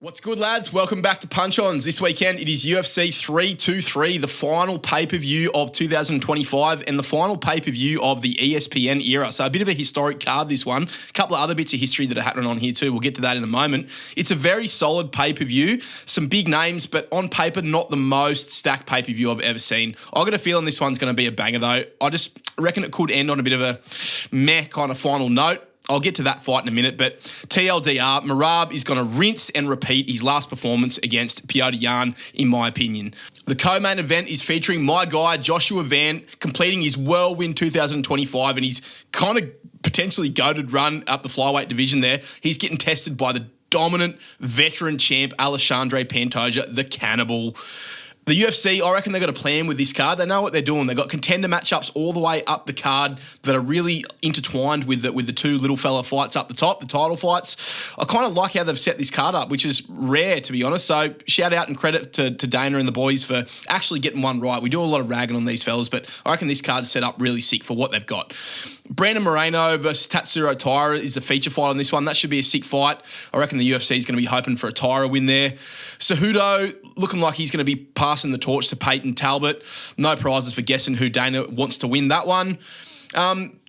What's good, lads? Welcome back to Punch Ons. This weekend, it is UFC 323, the final pay-per-view of 2025 and the final pay-per-view of the ESPN era. So a bit of a historic card, this one. A couple of other bits of history that are happening on here too. We'll get to that in a moment. It's a very solid pay-per-view. Some big names, but on paper, not the most stacked pay-per-view I've ever seen. I've got a feeling this one's going to be a banger, though. I just reckon it could end on a bit of a meh kind of final note. I'll get to that fight in a minute, but TLDR, Merab is going to rinse and repeat his last performance against Petr Yan, in my opinion. The co-main event is featuring my guy, Joshua Van, completing his whirlwind 2025 and his kind of potentially goated run up the flyweight division there. He's getting tested by the dominant veteran champ, Alexandre Pantoja, the cannibal. The UFC, I reckon they've got a plan with this card. They know what they're doing. They've got contender matchups all the way up the card that are really intertwined with the two little fella fights up the top, the title fights. I kind of like how they've set this card up, which is rare, to be honest. So shout out and credit to Dana and the boys for actually getting one right. We do a lot of ragging on these fellas, but I reckon this card's set up really sick for what they've got. Brandon Moreno versus Tatsuro Taira is a feature fight on this one. That should be a sick fight. I reckon the UFC is going to be hoping for a Taira win there. Cejudo looking like he's going to be passing the torch to Payton Talbott. No prizes for guessing who Dana wants to win that one.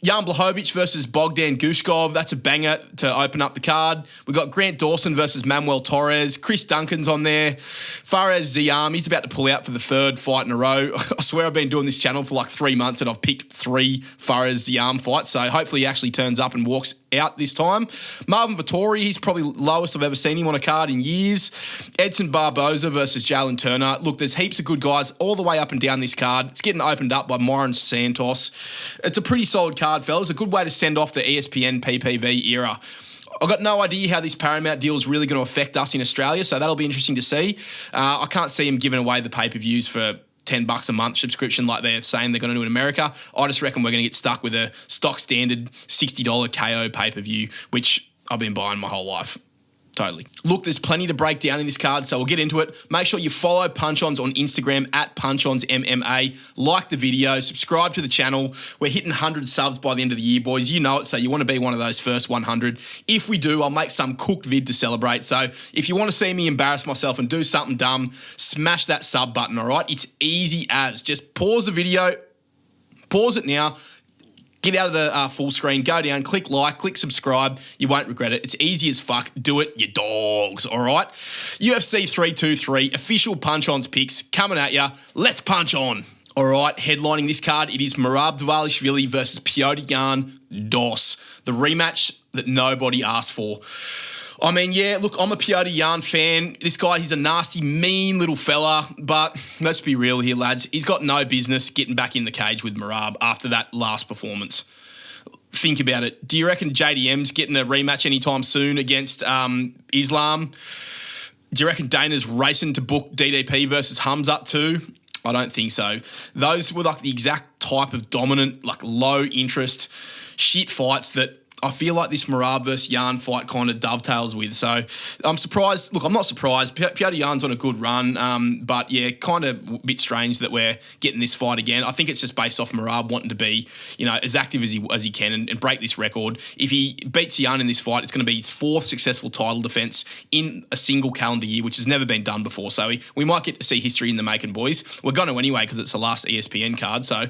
Błachowicz versus Bogdan Guskov. That's a banger to open up the card. We've got Grant Dawson versus Manuel Torres. Chris Duncan's on there. Far as Ziam, he's about to pull out for the third fight in a row. I swear I've been doing this channel for like 3 months and I've picked 3 Far as Ziam fights. So hopefully he actually turns up and walks out this time. Marvin Vettori, he's probably lowest I've ever seen him on a card in years. Edson Barboza versus Jalen Turner. Look, there's heaps of good guys all the way up and down this card. It's getting opened up by Myron Santos. It's a pretty solid card, fellas. A good way to send off the ESPN PPV era. I've got no idea how this Paramount deal is really going to affect us in Australia, so that'll be interesting to see. I can't see him giving away the pay-per-views for $10 a month subscription like they're saying they're going to do in America. I just reckon we're going to get stuck with a stock standard $60 KO pay-per-view, which I've been buying my whole life. Totally. Look, there's plenty to break down in this card, so we'll get into it. Make sure you follow Punch Ons on Instagram at Punch Ons MMA. Like the video, subscribe to the channel. We're hitting 100 subs by the end of the year, boys. You know it, so you want to be one of those first 100. If we do, I'll make some cooked vid to celebrate. So if you want to see me embarrass myself and do something dumb, smash that sub button, all right? It's easy as. Just pause the video, pause it now, get out of the full screen, go down, click like, click subscribe. You won't regret it. It's easy as fuck. Do it, you dogs, all right? UFC 323, official Punch Ons picks coming at ya. Let's punch on. All right, headlining this card, it is Merab Dvalishvili versus Petr Yan Dos, the rematch that nobody asked for. I mean, yeah, look, I'm a Petr Yan fan. This guy, he's a nasty, mean little fella, but let's be real here, lads. He's got no business getting back in the cage with Merab after that last performance. Think about it. Do you reckon JDM's getting a rematch anytime soon against Islam? Do you reckon Dana's racing to book DDP versus Hamzat too? I don't think so. Those were like the exact type of dominant, like low interest shit fights that I feel like this Merab versus Yan fight kind of dovetails with. So I'm surprised. Look, I'm not surprised. Petr Yan's on a good run. But yeah, kind of a bit strange that we're getting this fight again. I think it's just based off Merab wanting to be, as active as he can and break this record. If he beats Yan in this fight, it's going to be his 4th successful title defense in a single calendar year, which has never been done before. So we might get to see history in the making, boys. We're going to anyway because it's the last ESPN card. So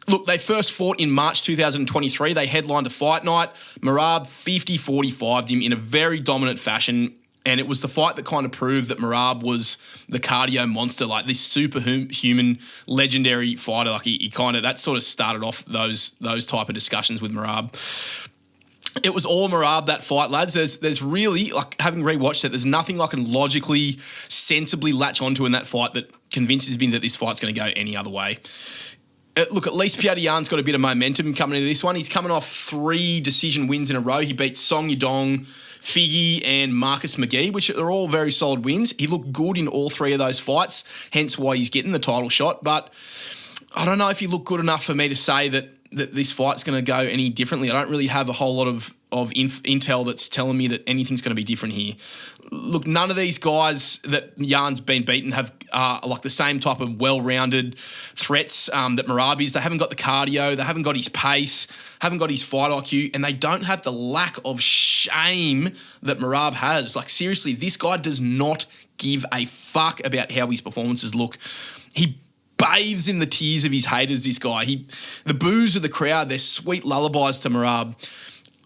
look, they first fought in March 2023. They headlined a fight night. Merab 50-45'd him in a very dominant fashion. And it was the fight that kind of proved that Merab was the cardio monster, like this superhuman, legendary fighter. Like he kind of, that sort of started off those type of discussions with Merab. It was all Merab, that fight, lads. There's really, like, having rewatched it, there's nothing I can logically, sensibly latch onto in that fight that convinces me that this fight's going to go any other way. Look, at least Petr Yan's got a bit of momentum coming into this one. He's coming off 3 decision wins in a row. He beat Song Yadong, Figgy, and Marcus McGee, which are all very solid wins. He looked good in all 3 of those fights, hence why he's getting the title shot. But I don't know if he looked good enough for me to say that this fight's going to go any differently. I don't really have a whole lot of intel that's telling me that anything's going to be different here. Look, none of these guys that Yan's been beaten have are like the same type of well-rounded threats that Merab is. They haven't got the cardio, they haven't got his pace, haven't got his fight IQ, and they don't have the lack of shame that Merab has. Like, seriously, this guy does not give a fuck about how his performances look. He bathes in the tears of his haters, this guy. The boos of the crowd, they're sweet lullabies to Merab.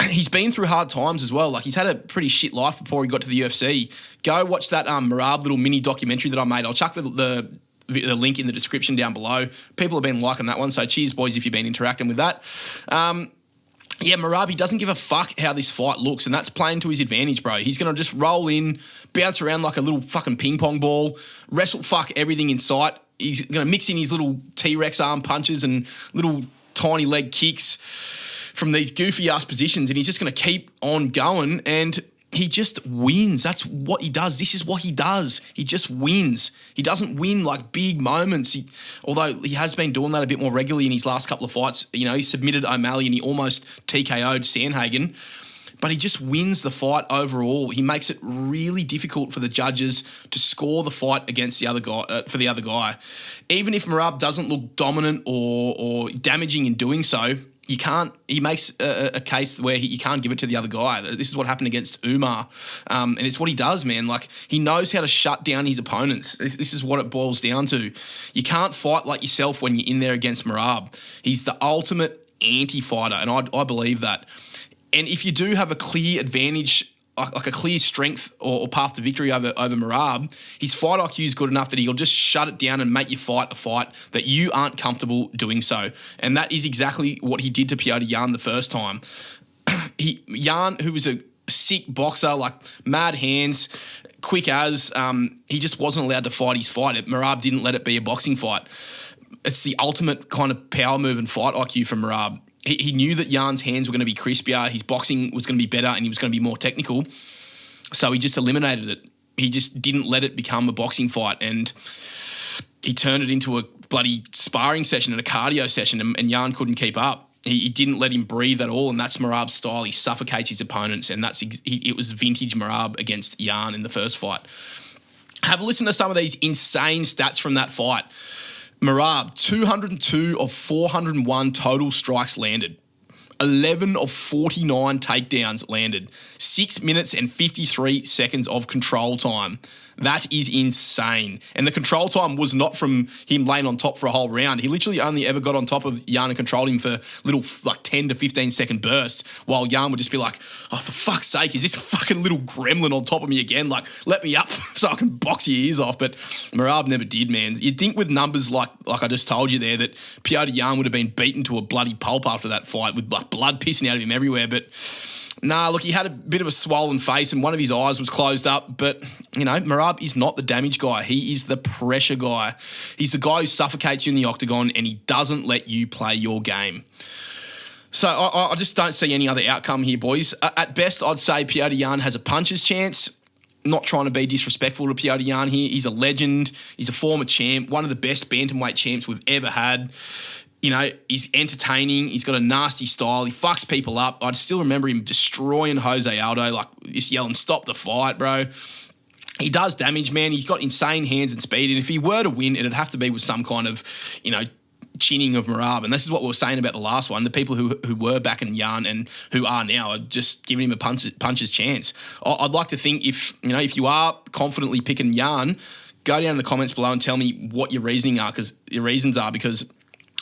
He's been through hard times as well. Like, he's had a pretty shit life before he got to the UFC. Go watch that Merab little mini documentary that I made. I'll chuck the link in the description down below. People have been liking that one, so cheers, boys, if you've been interacting with that. Yeah, Merab, he doesn't give a fuck how this fight looks, and that's playing to his advantage, bro. He's going to just roll in, bounce around like a little fucking ping pong ball, wrestle fuck everything in sight. He's going to mix in his little T-Rex arm punches and little tiny leg kicks from these goofy-ass positions, and he's just going to keep on going, and he just wins. That's what he does. This is what he does. He just wins. He doesn't win like big moments. Although he has been doing that a bit more regularly in his last couple of fights. You know, he submitted O'Malley and he almost TKO'd Sandhagen. But he just wins the fight overall. He makes it really difficult for the judges to score the fight against the other guy, for the other guy. Even if Merab doesn't look dominant or damaging in doing so, you can't. He makes a case where you can't give it to the other guy. This is what happened against Umar, and it's what he does, man. Like, he knows how to shut down his opponents. This is what it boils down to. You can't fight like yourself when you're in there against Merab. He's the ultimate anti-fighter, and I believe that. And if you do have a clear advantage, like a clear strength or path to victory over Merab, his fight IQ is good enough that he'll just shut it down and make you fight a fight that you aren't comfortable doing so. And that is exactly what he did to Petr Yan the first time. Yan, who was a sick boxer, like mad hands, quick as, he just wasn't allowed to fight his fight. Merab didn't let it be a boxing fight. It's the ultimate kind of power move and fight IQ from Merab. He knew that Jan's hands were going to be crispier, his boxing was going to be better, and he was going to be more technical. So he just eliminated it. He just didn't let it become a boxing fight, and he turned it into a bloody sparring session and a cardio session, and Yan couldn't keep up. He didn't let him breathe at all, and that's Merab's style. He suffocates his opponents, and it was vintage Merab against Yan in the first fight. Have a listen to some of these insane stats from that fight. Merab, 202 of 401 total strikes landed. 11 of 49 takedowns landed. 6 minutes and 53 seconds of control time. That is insane. And the control time was not from him laying on top for a whole round. He literally only ever got on top of Yan and controlled him for little like 10 to 15 second bursts, while Yan would just be like, oh, for fuck's sake, is this fucking little gremlin on top of me again? Like, let me up so I can box your ears off. But Merab never did, man. You'd think with numbers like I just told you there that Petr Yan would have been beaten to a bloody pulp after that fight with like blood pissing out of him everywhere. But nah, look, he had a bit of a swollen face and one of his eyes was closed up. But, you know, Merab is not the damage guy. He is the pressure guy. He's the guy who suffocates you in the octagon and he doesn't let you play your game. So I just don't see any other outcome here, boys. At best, I'd say Petr Yan has a puncher's chance. Not trying to be disrespectful to Petr Yan here. He's a legend. He's a former champ, one of the best bantamweight champs we've ever had. You know, he's entertaining. He's got a nasty style. He fucks people up. I still remember him destroying Jose Aldo, like just yelling, stop the fight, bro. He does damage, man. He's got insane hands and speed. And if he were to win, it'd have to be with some kind of, you know, chinning of Merab. And this is what we were saying about the last one. The people who were back in Yan and who are now are just giving him a puncher's chance. I'd like to think if you are confidently picking Yan, go down in the comments below and tell me what your reasons are, because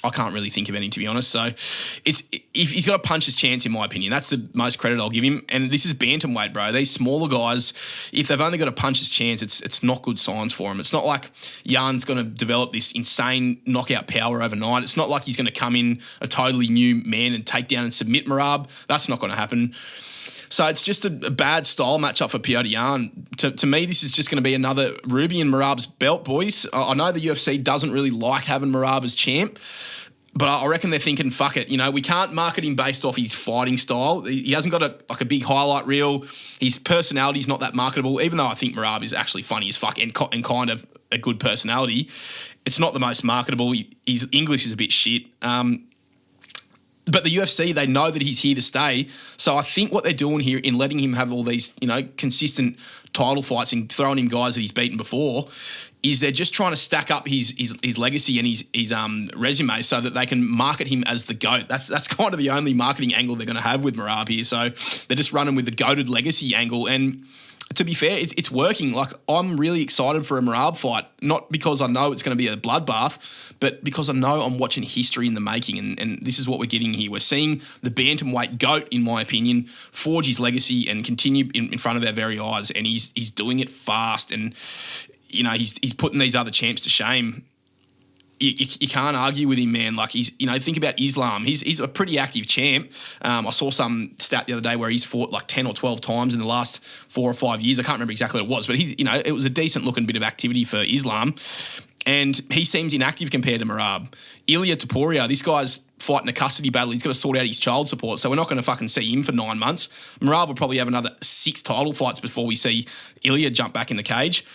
I can't really think of any, to be honest. So if he's got a puncher's chance, in my opinion. That's the most credit I'll give him. And this is bantamweight, bro. These smaller guys, if they've only got a puncher's chance, it's not good signs for him. It's not like Jan's going to develop this insane knockout power overnight. It's not like he's going to come in a totally new man and take down and submit Merab. That's not going to happen. So it's just a bad style matchup for Petr Yan. To me, this is just going to be another ruby in Merab's belt, boys. I know the UFC doesn't really like having Merab as champ, but I reckon they're thinking, fuck it. You know, we can't market him based off his fighting style. He hasn't got a big highlight reel. His personality's not that marketable, even though I think Merab is actually funny as fuck and kind of a good personality. It's not the most marketable. His English is a bit shit. But the UFC, they know that he's here to stay. So I think what they're doing here in letting him have all these, you know, consistent title fights and throwing him guys that he's beaten before, is they're just trying to stack up his legacy and his resume so that they can market him as the GOAT. That's kind of the only marketing angle they're going to have with Merab here. So they're just running with the GOATed legacy angle. And to be fair, it's working. Like, I'm really excited for a Merab fight, not because I know it's going to be a bloodbath, but because I know I'm watching history in the making, and this is what we're getting here. We're seeing the bantamweight GOAT, in my opinion, forge his legacy and continue in front of our very eyes, and he's doing it fast, and you know, he's putting these other champs to shame. You can't argue with him, man. Like, think about Islam. He's a pretty active champ. I saw some stat the other day where he's fought like 10 or 12 times in the last 4 or 5 years. I can't remember exactly what it was, but it was a decent looking bit of activity for Islam. And he seems inactive compared to Merab. Ilia Topuria, this guy's fighting a custody battle. He's got to sort out his child support, so we're not going to fucking see him for 9 months. Merab will probably have another 6 title fights before we see Ilia jump back in the cage.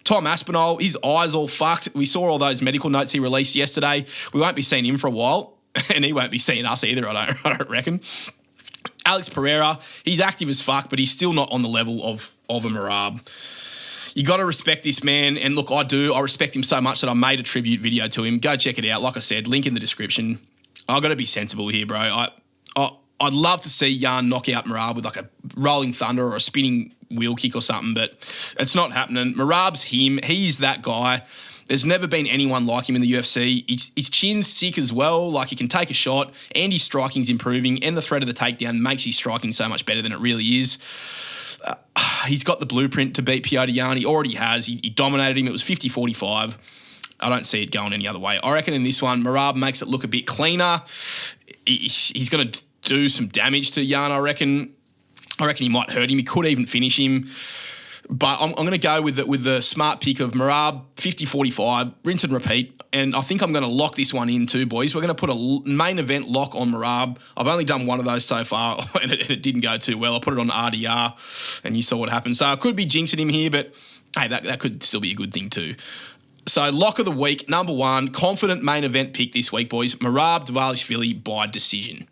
Tom Aspinall, his eyes all fucked. We saw all those medical notes he released yesterday. We won't be seeing him for a while, and he won't be seeing us either, I don't reckon. Alex Pereira, he's active as fuck, but he's still not on the level of a Merab. You got to respect this man, and look, I do. I respect him so much that I made a tribute video to him. Go check it out. Like I said, link in the description. I've got to be sensible here, bro. I'd love to see Yan knock out Merab with like a rolling thunder or a spinning wheel kick or something, but it's not happening. Merab's him. He's that guy. There's never been anyone like him in the UFC. His chin's sick as well. Like, he can take a shot, and his striking's improving, and the threat of the takedown makes his striking so much better than it really is. He's got the blueprint to beat Petr Yan. He already has. He dominated him. It was 50-45. I don't see it going any other way. I reckon in this one, Merab makes it look a bit cleaner. He's going to do some damage to Yan, I reckon. I reckon he might hurt him. He could even finish him. But I'm going to go with the smart pick of Merab, 50-45, rinse and repeat. And I think I'm going to lock this one in too, boys. We're going to put a main event lock on Merab. I've only done one of those so far, and it didn't go too well. I put it on RDR, and you saw what happened. So I could be jinxing him here, but hey, that could still be a good thing too. So lock of the week, number 1, confident main event pick this week, boys. Merab Dvalishvili by decision.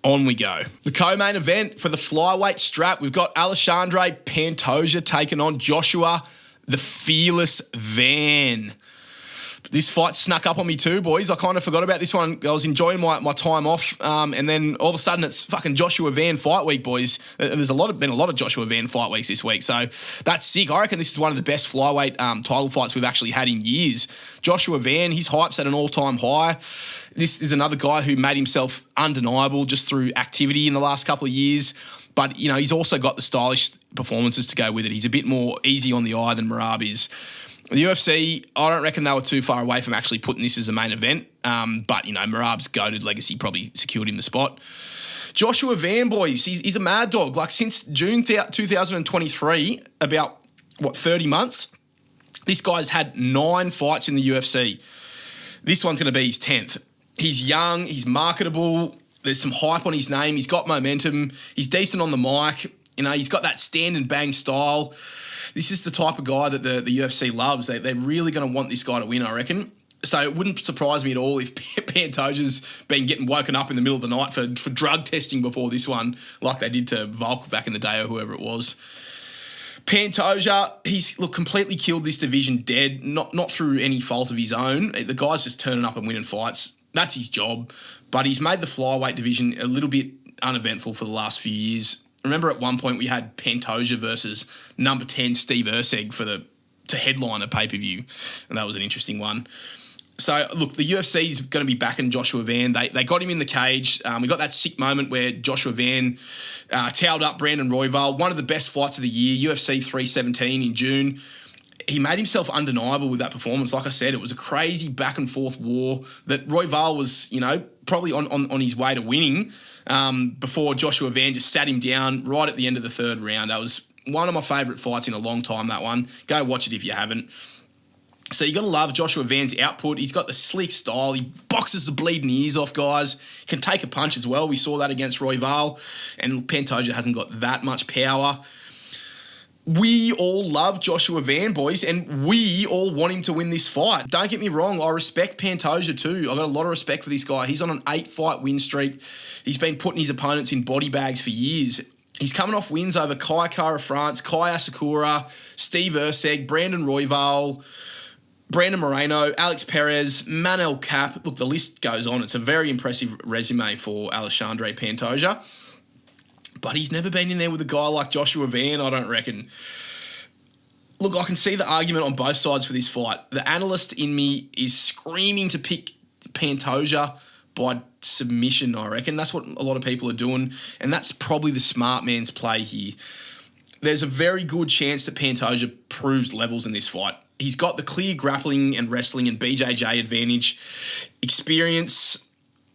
On we go. The co-main event for the flyweight strap, we've got Alexandre Pantoja taking on Joshua the Fearless Van. This fight snuck up on me too, boys. I kind of forgot about this one. I was enjoying my time off, and then all of a sudden it's fucking Joshua Van fight week, boys. There's been a lot of Joshua Van fight weeks this week, so that's sick. I reckon this is one of the best flyweight title fights we've actually had in years. Joshua Van, his hype's at an all-time high. This is another guy who made himself undeniable just through activity in the last couple of years. But, you know, he's also got the stylish performances to go with it. He's a bit more easy on the eye than Merab is. The UFC, I don't reckon they were too far away from actually putting this as a main event. But, you know, Merab's goated legacy probably secured him the spot. Joshua Van, boys, he's a mad dog. Like, since June 2023, about, 30 months, this guy's had 9 fights in the UFC. This one's going to be his 10th. He's young, he's marketable, there's some hype on his name, he's got momentum, he's decent on the mic, you know, he's got that stand and bang style. This is the type of guy that the UFC loves. They're really going to want this guy to win, I reckon. So it wouldn't surprise me at all if Pantoja's been getting woken up in the middle of the night for drug testing before this one, like they did to Volk back in the day or whoever it was. Pantoja, he's completely killed this division dead, not through any fault of his own. The guy's just turning up and winning fights. That's his job. But he's made the flyweight division a little bit uneventful for the last few years. Remember at one point we had Pantoja versus number 10 Steve Erceg to headline a pay-per-view, and that was an interesting one. So, look, the UFC is going to be backing Joshua Van. They got him in the cage. We got that sick moment where Joshua Van towed up Brandon Royval, one of the best fights of the year, UFC 317 in June. He made himself undeniable with that performance. Like I said, it was a crazy back-and-forth war that Royval was, probably on his way to winning before Joshua Van just sat him down right at the end of the third round. That was one of my favourite fights in a long time, that one. Go watch it if you haven't. So you got to love Joshua Van's output. He's got the slick style. He boxes the bleeding ears off guys. Can take a punch as well. We saw that against Royval. And Pantoja hasn't got that much power. We all love Joshua Van, boys, and we all want him to win this fight. Don't get me wrong, I respect Pantoja too. I've got a lot of respect for this guy. He's on an 8-fight win streak. He's been putting his opponents in body bags for years. He's coming off wins over Kai Kara France, Kai Asakura, Steve Erceg, Brandon Royval, Brandon Moreno, Alex Perez, Manel Cap. Look, the list goes on. It's a very impressive resume for Alexandre Pantoja. But he's never been in there with a guy like Joshua Van, I don't reckon. Look, I can see the argument on both sides for this fight. The analyst in me is screaming to pick Pantoja by submission, I reckon. That's what a lot of people are doing, and that's probably the smart man's play here. There's a very good chance that Pantoja proves levels in this fight. He's got the clear grappling and wrestling and BJJ advantage, experience.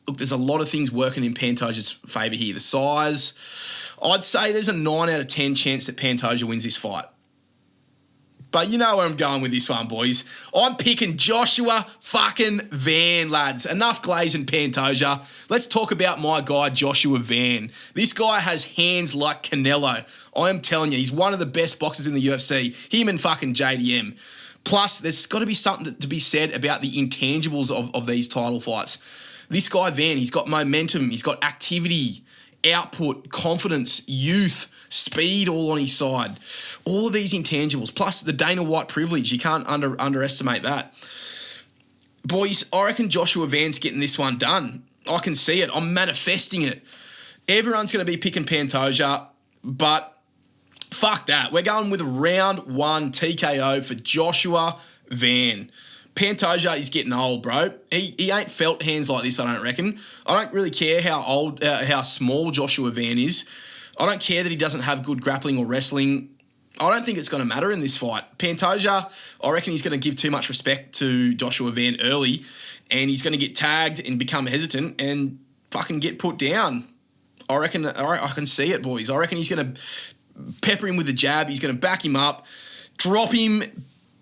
Look, there's a lot of things working in Pantoja's favour here. The size, I'd say there's a 9 out of 10 chance that Pantoja wins this fight. But you know where I'm going with this one, boys. I'm picking Joshua fucking Van, lads. Enough Glaze and Pantoja. Let's talk about my guy, Joshua Van. This guy has hands like Canelo. I am telling you, he's one of the best boxers in the UFC. Him and fucking JDM. Plus, there's got to be something to be said about the intangibles of these title fights. This guy, Van, he's got momentum. He's got activity, output, confidence, youth, speed all on his side. All of these intangibles, plus the Dana White privilege. You can't underestimate that. Boys, I reckon Joshua Van's getting this one done. I can see it. I'm manifesting it. Everyone's going to be picking Pantoja, but fuck that. We're going with a round 1 TKO for Joshua Van. Pantoja is getting old, bro. He ain't felt hands like this, I don't reckon. I don't really care how small Joshua Van is. I don't care that he doesn't have good grappling or wrestling. I don't think it's going to matter in this fight. Pantoja, I reckon he's going to give too much respect to Joshua Van early, and he's going to get tagged and become hesitant and fucking get put down. I can see it, boys. I reckon he's going to pepper him with a jab. He's going to back him up, drop him,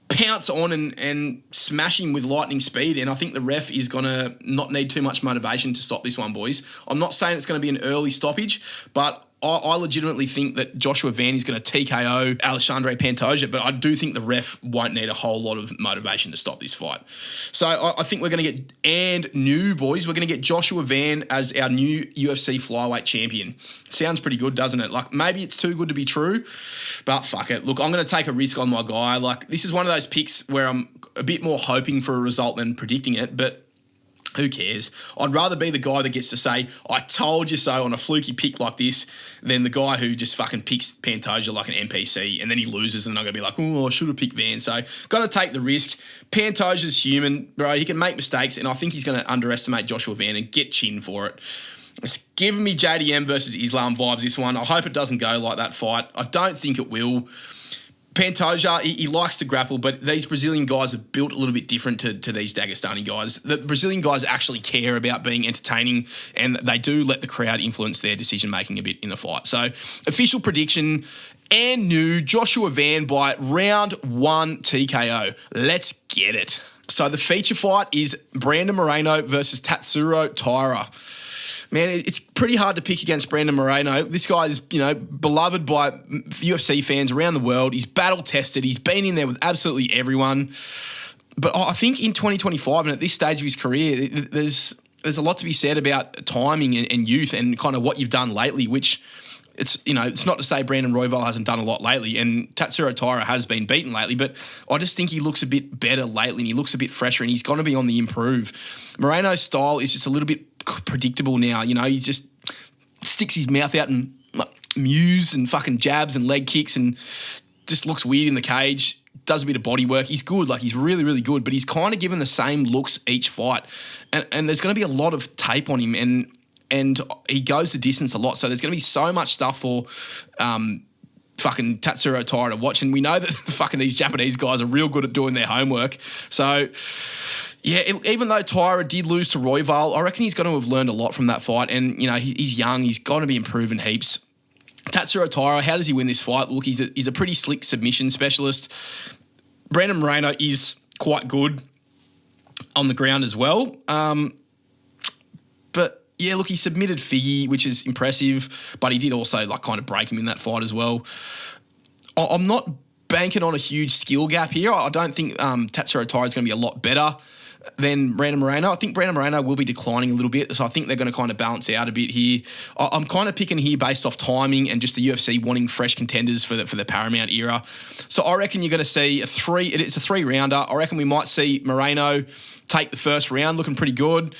pounce on and smash him with lightning speed. And I think the ref is going to not need too much motivation to stop this one, boys. I'm not saying it's going to be an early stoppage, but I legitimately think that Joshua Van is going to TKO Alexandre Pantoja, but I do think the ref won't need a whole lot of motivation to stop this fight. So I think we're going to get, boys, we're going to get Joshua Van as our new UFC flyweight champion. Sounds pretty good, doesn't it? Like, maybe it's too good to be true, but fuck it. Look, I'm going to take a risk on my guy. Like, this is one of those picks where I'm a bit more hoping for a result than predicting it, but who cares? I'd rather be the guy that gets to say, I told you so on a fluky pick like this than the guy who just fucking picks Pantoja like an NPC and then he loses and I'm going to be like, oh, I should have picked Van. So got to take the risk. Pantoja's human, bro. He can make mistakes and I think he's going to underestimate Joshua Van and get chin for it. It's giving me JDM versus Islam vibes, this one. I hope it doesn't go like that fight. I don't think it will. Pantoja, he likes to grapple, but these Brazilian guys are built a little bit different to these Dagestani guys. The Brazilian guys actually care about being entertaining, and they do let the crowd influence their decision-making a bit in the fight. So, official prediction, and new Joshua Van by round 1 TKO. Let's get it. So, the feature fight is Brandon Moreno versus Tatsuro Taira. Man, it's pretty hard to pick against Brandon Moreno. This guy is, beloved by UFC fans around the world. He's battle-tested. He's been in there with absolutely everyone. But I think in 2025 and at this stage of his career, there's a lot to be said about timing and youth and kind of what you've done lately, which it's not to say Brandon Royval hasn't done a lot lately, and Tatsuro Taira has been beaten lately, but I just think he looks a bit better lately and he looks a bit fresher and he's going to be on the improve. Moreno's style is just a little bit predictable now. He just sticks his mouth out and mews and fucking jabs and leg kicks and just looks weird in the cage, does a bit of body work. He's good, he's really, really good, but he's kind of given the same looks each fight. And there's going to be a lot of tape on him and he goes the distance a lot. So there's going to be so much stuff for fucking Tatsuro Taira to watch. And we know that fucking these Japanese guys are real good at doing their homework. So yeah, even though Taira did lose to Royval, I reckon he's going to have learned a lot from that fight. And, he's young. He's got to be improving heaps. Tatsuro Taira, how does he win this fight? Look, he's a pretty slick submission specialist. Brandon Moreno is quite good on the ground as well. But, yeah, look, he submitted Figgy, which is impressive, but he did also, kind of break him in that fight as well. I'm not banking on a huge skill gap here. I don't think Tatsuro Taira is going to be a lot better. than Brandon Moreno. I think Brandon Moreno will be declining a little bit, so I think they're going to kind of balance out a bit here. I'm kind of picking here based off timing and just the UFC wanting fresh contenders for the Paramount era. So I reckon you're going to see it's a 3-rounder. I reckon we might see Moreno take the first round, looking pretty good.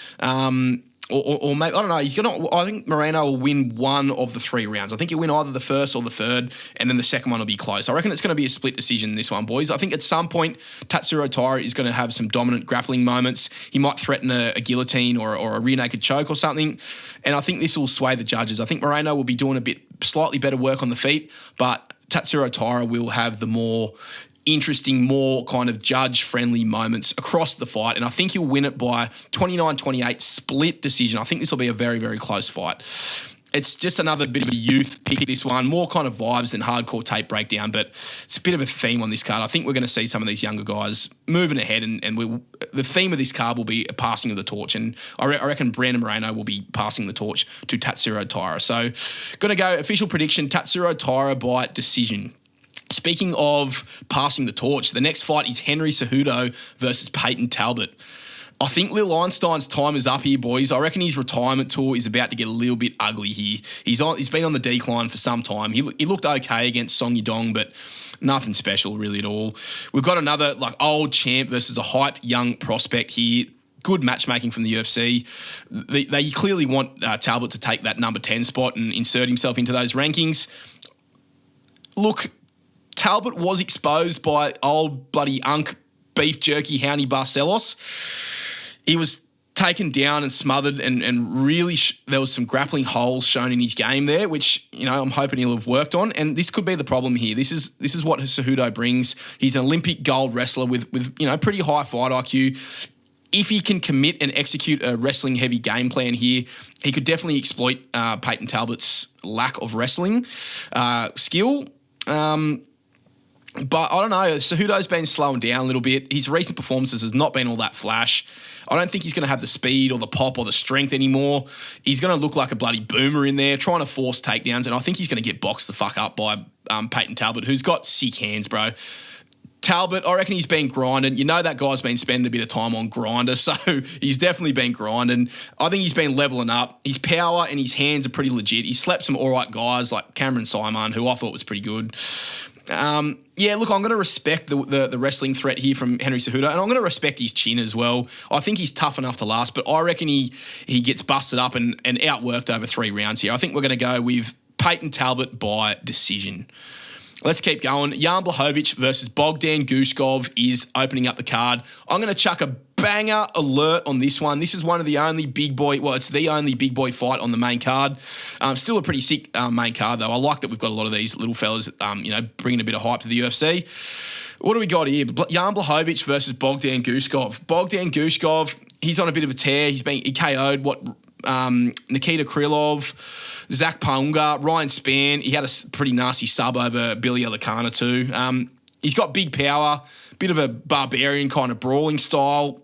Or maybe, I don't know, I think Moreno will win one of the 3 rounds. I think he'll win either the first or the third, and then the second one will be close. I reckon it's going to be a split decision in this one, boys. I think at some point, Tatsuro Taira is going to have some dominant grappling moments. He might threaten a guillotine or a rear naked choke or something, and I think this will sway the judges. I think Moreno will be doing slightly better work on the feet, but Tatsuro Taira will have the more interesting, more kind of judge-friendly moments across the fight, and I think he'll win it by 29-28 split decision. I think this will be a very, very close fight. It's just another bit of a youth pick, this one, more kind of vibes than hardcore tape breakdown, but it's a bit of a theme on this card. I think we're going to see some of these younger guys moving ahead, and the theme of this card will be a passing of the torch, and I reckon Brandon Moreno will be passing the torch to Tatsuro Taira. So going to go official prediction, Tatsuro Taira by decision. Speaking of passing the torch, the next fight is Henry Cejudo versus Payton Talbott. I think Lil Einstein's time is up here, boys. I reckon his retirement tour is about to get a little bit ugly here. He's been on the decline for some time. He looked okay against Song Yadong, but nothing special really at all. We've got another old champ versus a hype young prospect here. Good matchmaking from the UFC. They clearly want Talbott to take that number 10 spot and insert himself into those rankings. Look, Talbott was exposed by old bloody Unk beef jerky Houndy Barcelos. He was taken down and smothered, and really there was some grappling holes shown in his game there, which I'm hoping he'll have worked on. And this could be the problem here. This is what Cejudo brings. He's an Olympic gold wrestler with pretty high fight IQ. If he can commit and execute a wrestling heavy game plan here, he could definitely exploit Payton Talbott's lack of wrestling skill. But I don't know, Cejudo's been slowing down a little bit. His recent performances has not been all that flash. I don't think he's going to have the speed or the pop or the strength anymore. He's going to look like a bloody boomer in there, trying to force takedowns, and I think he's going to get boxed the fuck up by Payton Talbott, who's got sick hands, bro. Talbott, I reckon he's been grinding. That guy's been spending a bit of time on Grinder, so he's definitely been grinding. I think he's been leveling up. His power and his hands are pretty legit. He slept some all right guys like Cameron Simon, who I thought was pretty good. Look, I'm going to respect the wrestling threat here from Henry Cejudo, and I'm going to respect his chin as well. I think he's tough enough to last, but I reckon he gets busted up and outworked over 3 rounds here. I think we're going to go with Payton Talbott by decision. Let's keep going. Jan Błachowicz versus Bogdan Guskov is opening up the card. I'm going to chuck a banger alert on this one. This is one of the only big boy, it's the only big boy fight on the main card. Still a pretty sick main card, though. I like that we've got a lot of these little fellas, bringing a bit of hype to the UFC. What do we got here? Jan Błachowicz versus Bogdan Guskov. Bogdan Guskov, he's on a bit of a tear. He KO'd Nikita Krylov, Zach Paunga, Ryan Spann. He had a pretty nasty sub over Billy Alicana too. He's got big power, bit of a barbarian kind of brawling style,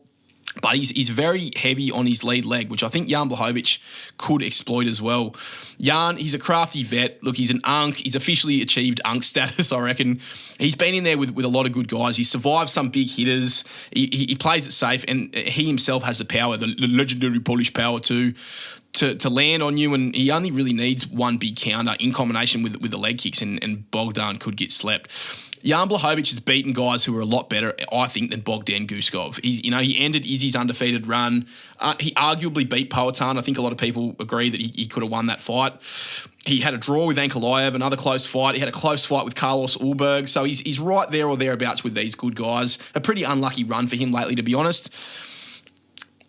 but he's very heavy on his lead leg, which I think Jan Błachowicz could exploit as well. Jan, he's a crafty vet. Look, he's an Unk. He's officially achieved Unk status, I reckon. He's been in there with a lot of good guys. He's survived some big hitters. He plays it safe, and he himself has the power, the legendary Polish power to land on you, and he only really needs one big counter in combination with the leg kicks, and Bogdan could get slept. Jan Błachowicz has beaten guys who are a lot better, I think, than Bogdan Guskov. He ended Izzy's undefeated run. He arguably beat Powhatan. I think a lot of people agree that he could have won that fight. He had a draw with Ankalaev, another close fight. He had a close fight with Carlos Ulberg. So he's right there or thereabouts with these good guys. A pretty unlucky run for him lately, to be honest.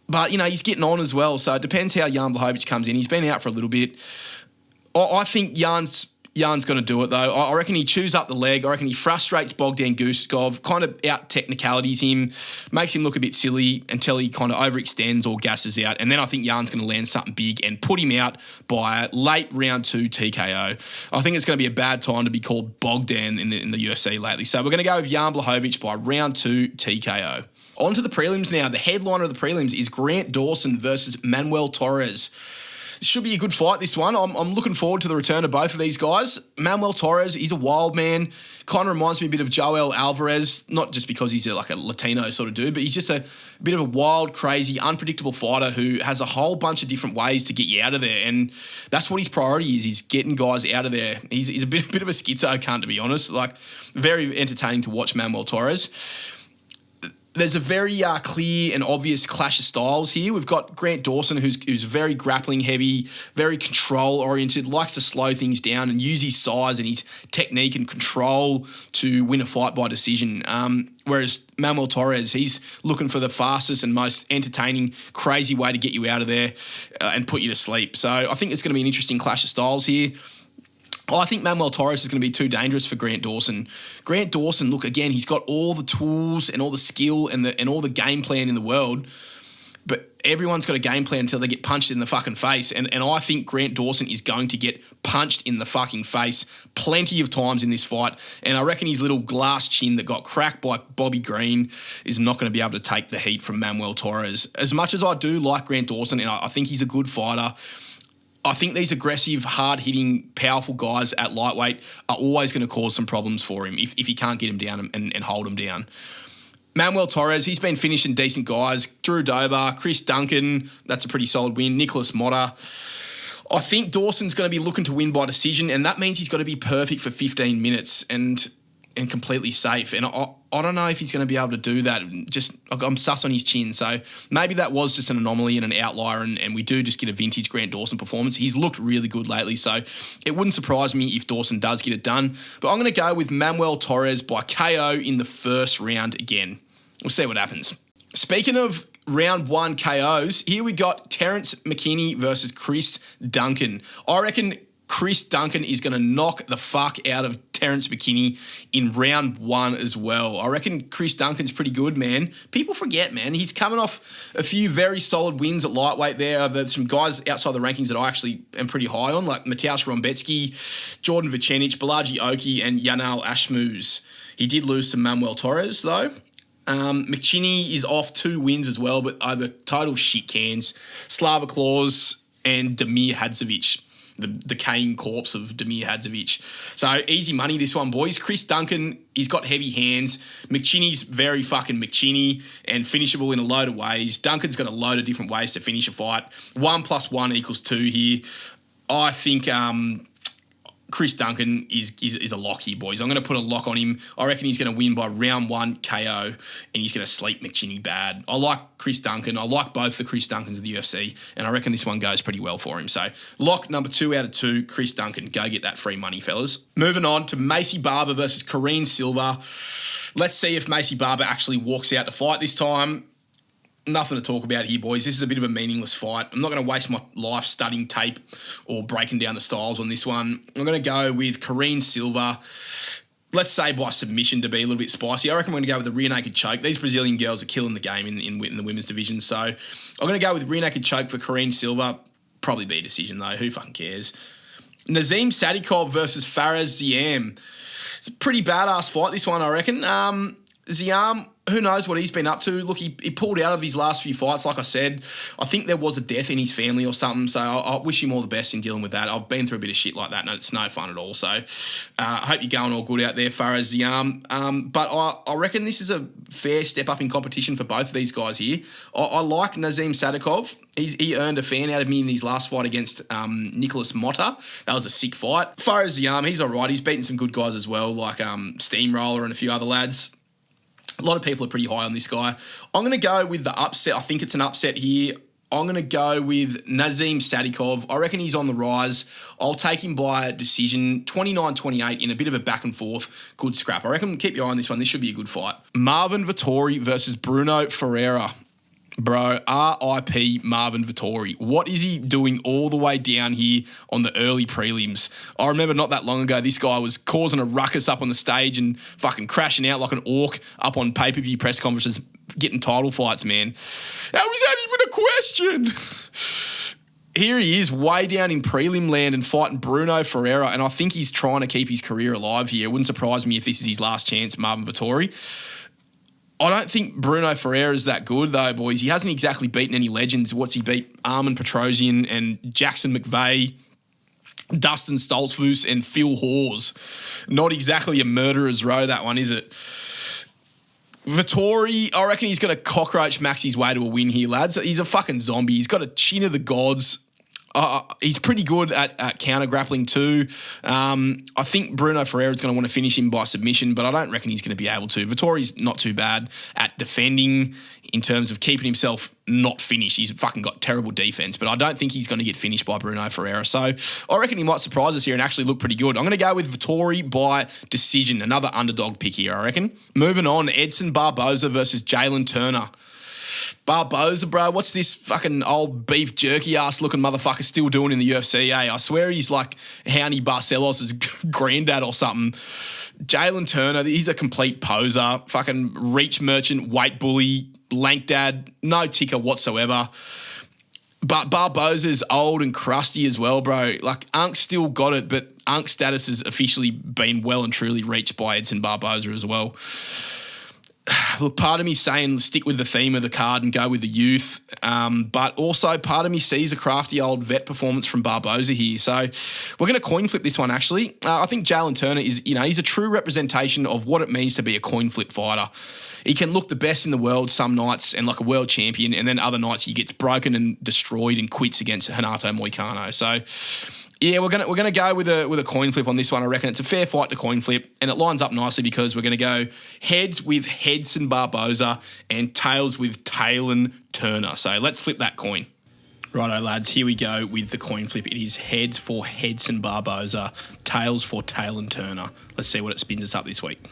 But, he's getting on as well. So it depends how Jan Błachowicz comes in. He's been out for a little bit. I think Jan's going to do it, though. I reckon he chews up the leg. I reckon he frustrates Bogdan Guskov, kind of out-technicalities him, makes him look a bit silly until he kind of overextends or gasses out. And then I think Jan's going to land something big and put him out by late round 2 TKO. I think it's going to be a bad time to be called Bogdan in the UFC lately. So we're going to go with Jan Błachowicz by round 2 TKO. On to the prelims now. The headliner of the prelims is Grant Dawson versus Manuel Torres. Should be a good fight, this one. I'm looking forward to the return of both of these guys. Manuel Torres, he's a wild man. Kind of reminds me a bit of Joel Alvarez, not just because he's like a Latino sort of dude, but he's just a bit of a wild, crazy, unpredictable fighter who has a whole bunch of different ways to get you out of there. And that's what his priority is. He's getting guys out of there. He's a bit of a schizo cunt, to be honest. Like, very entertaining to watch Manuel Torres. There's a very clear and obvious clash of styles here. We've got Grant Dawson, who's very grappling heavy, very control-oriented, likes to slow things down and use his size and his technique and control to win a fight by decision. Whereas Manuel Torres, he's looking for the fastest and most entertaining, crazy way to get you out of there and put you to sleep. So I think it's going to be an interesting clash of styles here. I think Manuel Torres is going to be too dangerous for Grant Dawson. Grant Dawson, look, again, he's got all the tools and all the skill and all the game plan in the world, but everyone's got a game plan until they get punched in the fucking face. And I think Grant Dawson is going to get punched in the fucking face plenty of times in this fight. And I reckon his little glass chin that got cracked by Bobby Green is not going to be able to take the heat from Manuel Torres. As much as I do like Grant Dawson, and I think he's a good fighter, I think these aggressive, hard-hitting, powerful guys at lightweight are always going to cause some problems for him if he can't get him down and hold him down. Manuel Torres, he's been finishing decent guys. Drew Dober, Chris Duncan, that's a pretty solid win. Nicholas Motta. I think Dawson's going to be looking to win by decision, and that means he's got to be perfect for 15 minutes and completely safe. And I don't know if he's going to be able to do that. I'm sus on his chin. So maybe that was just an anomaly and an outlier, and we do just get a vintage Grant Dawson performance. He's looked really good lately, so it wouldn't surprise me if Dawson does get it done. But I'm going to go with Manuel Torres by KO in the first round again. We'll see what happens. Speaking of round one KOs, here we got Terence McKinney versus Chris Duncan. I reckon Chris Duncan is going to knock the fuck out of Terence McKinney in round one as well. I reckon Chris Duncan's pretty good, man. People forget, man. He's coming off a few very solid wins at lightweight there. There's some guys outside the rankings that I actually am pretty high on, like Mateusz Rombetsky, Jordan Vicenic, Balaji Oki, and Yanal Ashmuz. He did lose to Manuel Torres, though. McKinney is off 2 wins as well, but over total shit cans. Slava Claus and Damir Hadzovic. The decaying corpse of Damir Hadzovic. So easy money, this one, boys. Chris Duncan, he's got heavy hands. McKinney's very fucking McKinney and finishable in a load of ways. Duncan's got a load of different ways to finish a fight. 1 + 1 = 2 here. I think Chris Duncan is a lock here, boys. I'm going to put a lock on him. I reckon he's going to win by round 1 KO, and he's going to sleep McKinney bad. I like Chris Duncan. I like both the Chris Duncans of the UFC, and I reckon this one goes pretty well for him. So lock number 2 out of 2, Chris Duncan. Go get that free money, fellas. Moving on to Macy Barber versus Karine Silva. Let's see if Macy Barber actually walks out to fight this time. Nothing to talk about here, boys. This is a bit of a meaningless fight. I'm not going to waste my life studying tape or breaking down the styles on this one. I'm going to go with Karine Silva, let's say by submission to be a little bit spicy. I reckon we're going to go with the rear naked choke. These Brazilian girls are killing the game in the women's division. So I'm going to go with rear naked choke for Karine Silva. Probably be a decision, though. Who fucking cares? Nazim Sadykhov versus Faraz Ziam. It's a pretty badass fight, this one, I reckon. Ziam, who knows what he's been up to? Look, he pulled out of his last few fights, like I said. I think there was a death in his family or something, so I wish him all the best in dealing with that. I've been through a bit of shit like that, and it's no fun at all. So I hope you're going all good out there, Faraz Ziam. But I reckon this is a fair step up in competition for both of these guys here. I like Nazim Sadykhov. He earned a fan out of me in his last fight against Nicholas Motta. That was a sick fight. Faraz Ziam, he's all right. He's beaten some good guys as well, like Steamroller and a few other lads. A lot of people are pretty high on this guy. I'm going to go with the upset. I think it's an upset here. I'm going to go with Nazim Sadykhov. I reckon he's on the rise. I'll take him by decision, 29-28 in a bit of a back and forth. Good scrap. I reckon keep your eye on this one. This should be a good fight. Marvin Vettori versus Bruno Ferreira. Bro, R.I.P. Marvin Vettori. What is he doing all the way down here on the early prelims? I remember not that long ago, this guy was causing a ruckus up on the stage and fucking crashing out like an orc up on pay-per-view press conferences, getting title fights, man. How is that even a question? Here he is way down in prelim land and fighting Bruno Ferreira, and I think he's trying to keep his career alive here. It wouldn't surprise me if this is his last chance, Marvin Vettori. I don't think Bruno Ferreira is that good, though, boys. He hasn't exactly beaten any legends. What's he beat? Armin Petrosian and Jackson McVeigh, Dustin Stoltzfus and Phil Hawes. Not exactly a murderer's row, that one, is it? Vettori, I reckon he's going to cockroach max his way to a win here, lads. He's a fucking zombie. He's got a chin of the gods. He's pretty good at counter grappling too. I think Bruno Ferreira is going to want to finish him by submission, but I don't reckon he's going to be able to. Vettori's not too bad at defending in terms of keeping himself not finished. He's fucking got terrible defense, but I don't think he's going to get finished by Bruno Ferreira. So I reckon he might surprise us here and actually look pretty good. I'm going to go with Vettori by decision. Another underdog pick here, I reckon. Moving on, Edson Barboza versus Jalen Turner. Barboza, bro, what's this fucking old beef jerky ass looking motherfucker still doing in the UFC, eh? I swear he's like Houndy Barcelos' granddad or something. Jalen Turner, he's a complete poser, fucking reach merchant, weight bully, lank dad, no ticker whatsoever. But Barboza's old and crusty as well, bro. Like, Unk's still got it, but Unk's status has officially been well and truly reached by Edson Barboza as well. Look, part of me saying stick with the theme of the card and go with the youth, but also part of me sees a crafty old vet performance from Barboza here. So we're going to coin flip this one, actually. I think Jalen Turner is, he's a true representation of what it means to be a coin flip fighter. He can look the best in the world some nights and like a world champion, and then other nights he gets broken and destroyed and quits against Renato Moicano. So yeah, we're gonna go with a coin flip on this one. I reckon it's a fair fight to coin flip, and it lines up nicely because we're gonna go heads with Hedson Barboza and tails with Talon Turner. So let's flip that coin. Righto, lads, here we go with the coin flip. It is heads for Hedson Barboza, tails for Talon Turner. Let's see what it spins us up this week.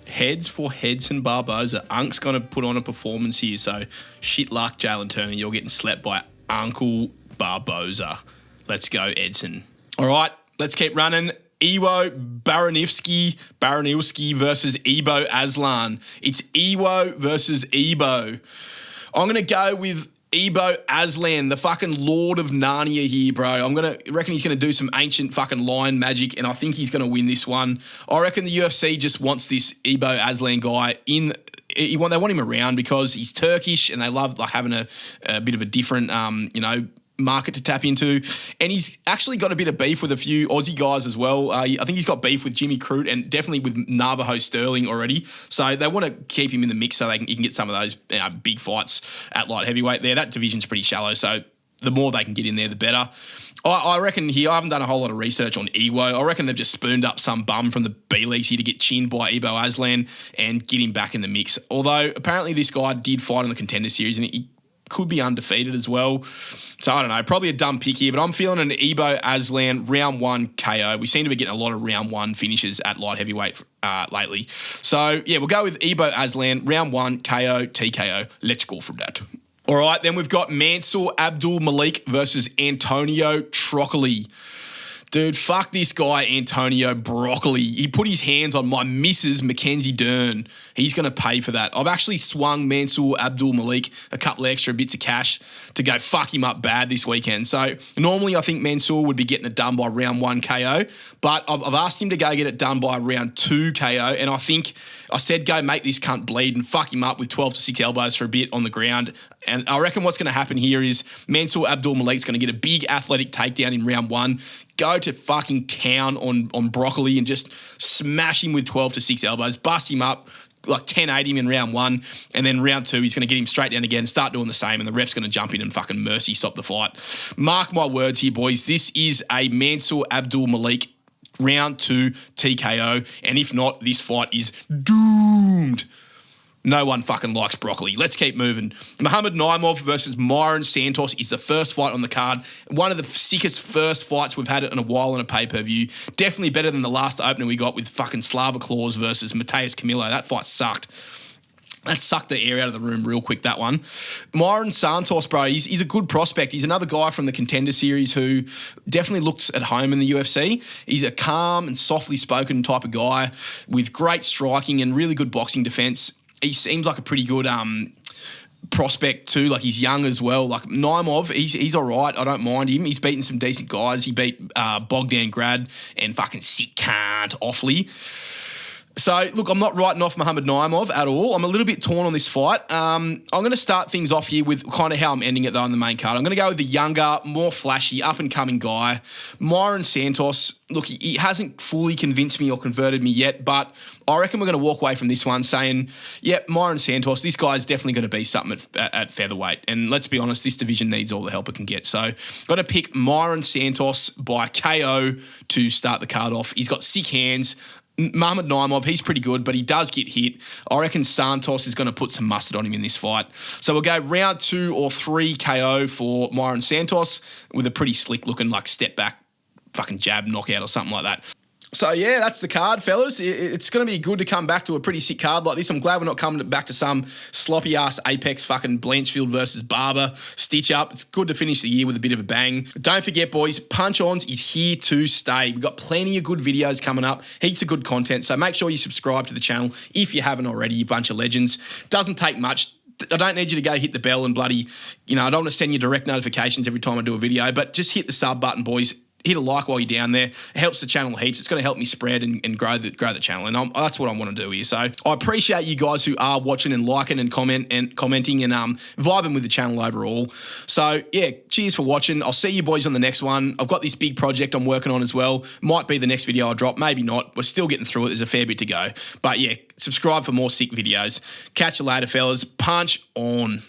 Heads for Hedson Barboza. Unk's going to put on a performance here, so shit luck, Jalen Turner. You're getting slapped by Uncle Barboza. Let's go, Edson. All right, let's keep running. Iwo Baranilski versus Ibo Aslan. It's Iwo versus Ibo. I'm going to go with Ibo Aslan, the fucking Lord of Narnia here, bro. I reckon he's going to do some ancient fucking lion magic, and I think he's going to win this one. I reckon the UFC just wants this Ibo Aslan guy in. They want him around because he's Turkish, and they love like having a bit of a different, market to tap into. And he's actually got a bit of beef with a few Aussie guys as well. I think he's got beef with Jimmy Crute and definitely with Navajo Sterling already. So they want to keep him in the mix so he can get some of those big fights at light heavyweight there. That division's pretty shallow, so the more they can get in there, the better. I reckon here, I haven't done a whole lot of research on Iwo. I reckon they've just spooned up some bum from the B-Leagues here to get chinned by Ibo Aslan and get him back in the mix. Although, apparently this guy did fight in the Contender Series and he could be undefeated as well. So, I don't know, probably a dumb pick here, but I'm feeling an Ibo Aslan round 1 KO. We seem to be getting a lot of round 1 finishes at light heavyweight lately. So, yeah, we'll go with Ibo Aslan, round 1 KO, TKO. Let's go from that. All right, then we've got Mansour Abdul Malik versus Antonio Trocoli. Dude, fuck this guy, Antonio Broccoli. He put his hands on my missus, Mackenzie Dern. He's going to pay for that. I've actually swung Mansour Abdul Malik a couple of extra bits of cash to go fuck him up bad this weekend. So normally I think Mansour would be getting it done by round 1 KO, but I've asked him to go get it done by round 2 KO, and I said go make this cunt bleed and fuck him up with 12 to 6 elbows for a bit on the ground. And I reckon what's going to happen here is Mansour Abdul Malik's going to get a big athletic takedown in round 1, go to fucking town on Broccoli and just smash him with 12 to 6 elbows, bust him up, like 10-8 him in round 1, and then round 2 he's going to get him straight down again, start doing the same, and the ref's going to jump in and fucking mercy stop the fight. Mark my words here, boys. This is a Mansour Abdul Malik round 2 TKO, and if not, this fight is doomed. No one fucking likes Broccoli. Let's keep moving. Muhammad Naimov versus Myron Santos is the first fight on the card. One of the sickest first fights we've had in a while in a pay-per-view. Definitely better than the last opener we got with fucking Slava Claus versus Mateus Camilo. That fight sucked. That sucked the air out of the room real quick, that one. Myron Santos, bro, he's a good prospect. He's another guy from the Contender Series who definitely looks at home in the UFC. He's a calm and softly spoken type of guy with great striking and really good boxing defense. He seems like a pretty good prospect too. Like, he's young as well. Like, Naimov, he's all right. I don't mind him. He's beaten some decent guys. He beat Bogdan Grad and fucking Sick Can't Offley. So, look, I'm not writing off Muhammad Naimov at all. I'm a little bit torn on this fight. I'm going to start things off here with kind of how I'm ending it, though, on the main card. I'm going to go with the younger, more flashy, up-and-coming guy, Myron Santos. Look, he hasn't fully convinced me or converted me yet, but I reckon we're going to walk away from this one saying, yep, Myron Santos, this guy's definitely going to be something at featherweight. And let's be honest, this division needs all the help it can get. So, got to pick Myron Santos by KO to start the card off. He's got sick hands. Muhammad Naimov, he's pretty good, but he does get hit. I reckon Santos is going to put some mustard on him in this fight. So we'll go round 2 or 3 KO for Myron Santos with a pretty slick looking like step back fucking jab knockout or something like that. So, yeah, that's the card, fellas. It's going to be good to come back to a pretty sick card like this. I'm glad we're not coming back to some sloppy-ass Apex fucking Blanchfield versus Barber stitch-up. It's good to finish the year with a bit of a bang. Don't forget, boys, Punch Ons is here to stay. We've got plenty of good videos coming up, heaps of good content, so make sure you subscribe to the channel if you haven't already, you bunch of legends. Doesn't take much. I don't need you to go hit the bell and bloody, I don't want to send you direct notifications every time I do a video, but just hit the sub button, boys. Hit a like while you're down there. It helps the channel heaps. It's going to help me spread and grow the channel, and that's what I want to do here. So I appreciate you guys who are watching and liking and commenting and vibing with the channel overall. So yeah, cheers for watching. I'll see you boys on the next one. I've got this big project I'm working on as well. Might be the next video I drop, maybe not. We're still getting through it. There's a fair bit to go, but yeah, subscribe for more sick videos. Catch you later, fellas. Punch on.